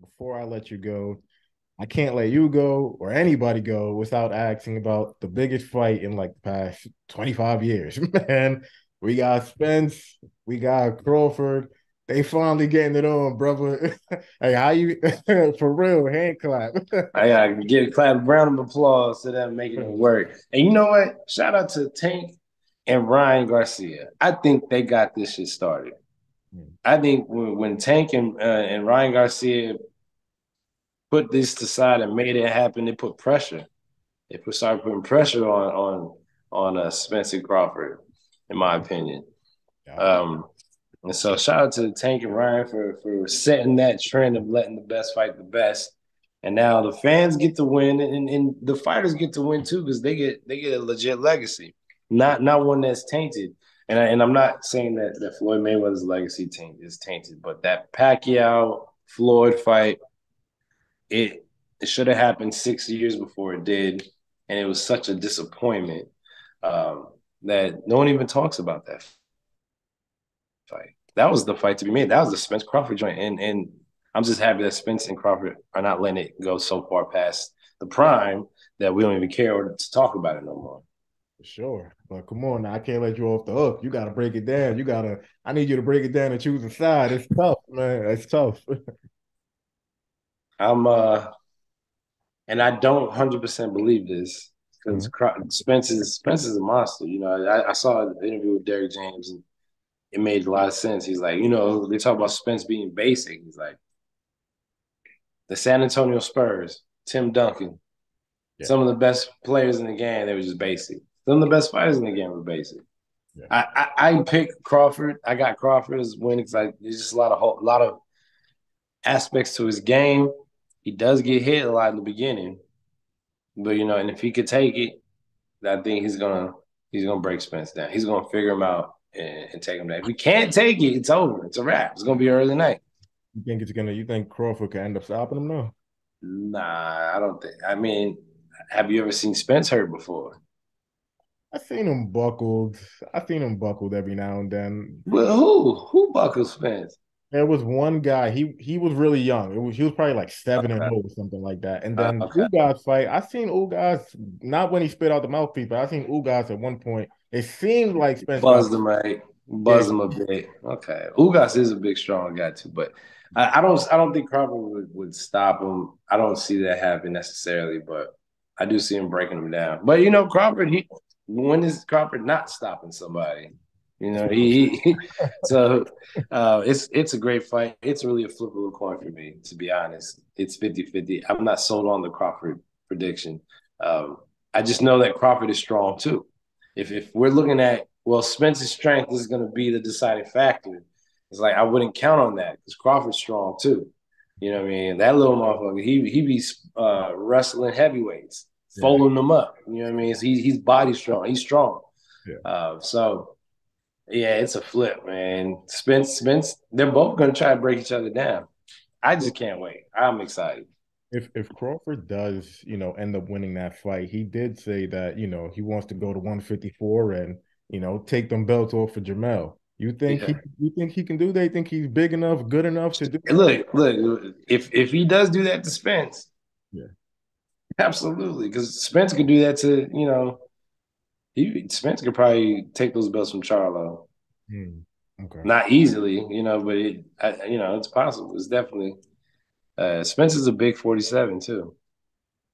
before I let you go, I can't let you go or anybody go without asking about the biggest fight in like the past 25 years. Man, we got Spence, we got Crawford. They finally getting it on, brother. Hey, how you for real? Hand clap. I gotta give a clap, round of applause to them making it work. And you know what? Shout out to Tank and Ryan Garcia. I think they got this shit started. I think when Tank and Ryan Garcia put this aside and made it happen, they put pressure. Started putting pressure on Spence and Crawford, in my opinion. Yeah. Um, and so shout out to Tank and Ryan for setting that trend of letting the best fight the best. And now the fans get to win, and the fighters get to win too because they get a legit legacy, not one that's tainted. And I'm not saying that Floyd Mayweather's legacy is tainted, but that Pacquiao Floyd fight, it should have happened 6 years before it did, and it was such a disappointment that no one even talks about that fight. That was the fight to be made. That was the Spence Crawford joint, and I'm just happy that Spence and Crawford are not letting it go so far past the prime that we don't even care to talk about it no more. For sure. But come on now, I can't let you off the hook. You gotta break it down. I need you to break it down and choose a side. It's tough, man. It's tough. I'm and I don't 100% believe this because Spence is a monster. You know, I saw an interview with Derrick James and it made a lot of sense. He's like, they talk about Spence being basic. He's like, the San Antonio Spurs, Tim Duncan, Yeah, some of the best players in the game, they were just basic. Some of the best fighters in the game were basic. yeah. I picked Crawford. I got Crawford as winning because there's just a lot of aspects to his game. He does get hit a lot in the beginning, but and if he could take it, I think he's gonna break Spence down. He's gonna figure him out and take him down. If he can't take it, it's over. It's a wrap. It's gonna be early night. You think Crawford can end up stopping him? No. Nah, I don't think. I mean, have you ever seen Spence hurt before? I seen him buckled. I seen him buckled every now and then. Well, who buckles Spence? There was one guy, he was really young. He was probably like 7-0 or something like that. And then Okay, Ugas fight, I seen Ugas not when he spit out the mouthpiece, but I seen Ugas at one point. It seemed like Spence got buzzed him right, yeah, buzzed him a bit. Okay, Ugas is a big, strong guy too, but I don't think Crawford would stop him. I don't see that happen necessarily, but I do see him breaking him down. But Crawford, when is Crawford not stopping somebody? So it's a great fight. It's really a flip of a coin for me, to be honest. It's 50-50. I'm not sold on the Crawford prediction. Um, I just know that Crawford is strong too. If we're looking at, well, Spence's strength is going to be the deciding factor, it's like I wouldn't count on that because Crawford's strong too. You know what I mean? That little motherfucker, he be wrestling heavyweights, yeah, folding them up. You know what I mean? He's body strong. He's strong. yeah. So yeah, it's a flip, man. Spence, they're both gonna try to break each other down. I just can't wait. I'm excited. If Crawford does, end up winning that fight, he did say that, he wants to go to 154 and, take them belts off for Jermall. Yeah. You think he can do that? You think he's big enough, good enough to do that? Look. If he does do that to Spence, Yeah. absolutely, because Spence could do that to Spence could probably take those belts from Charlo. Hmm. Okay. Not easily, but it's possible. It's definitely. Spence is a big 47 too.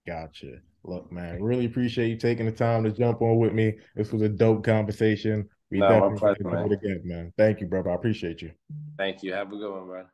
Gotcha. Look, man, really appreciate you taking the time to jump on with me. This was a dope conversation. We No, my definitely pleasure, got to do man. it again, man. Thank you, brother. I appreciate you. Thank you. Have a good one, bro.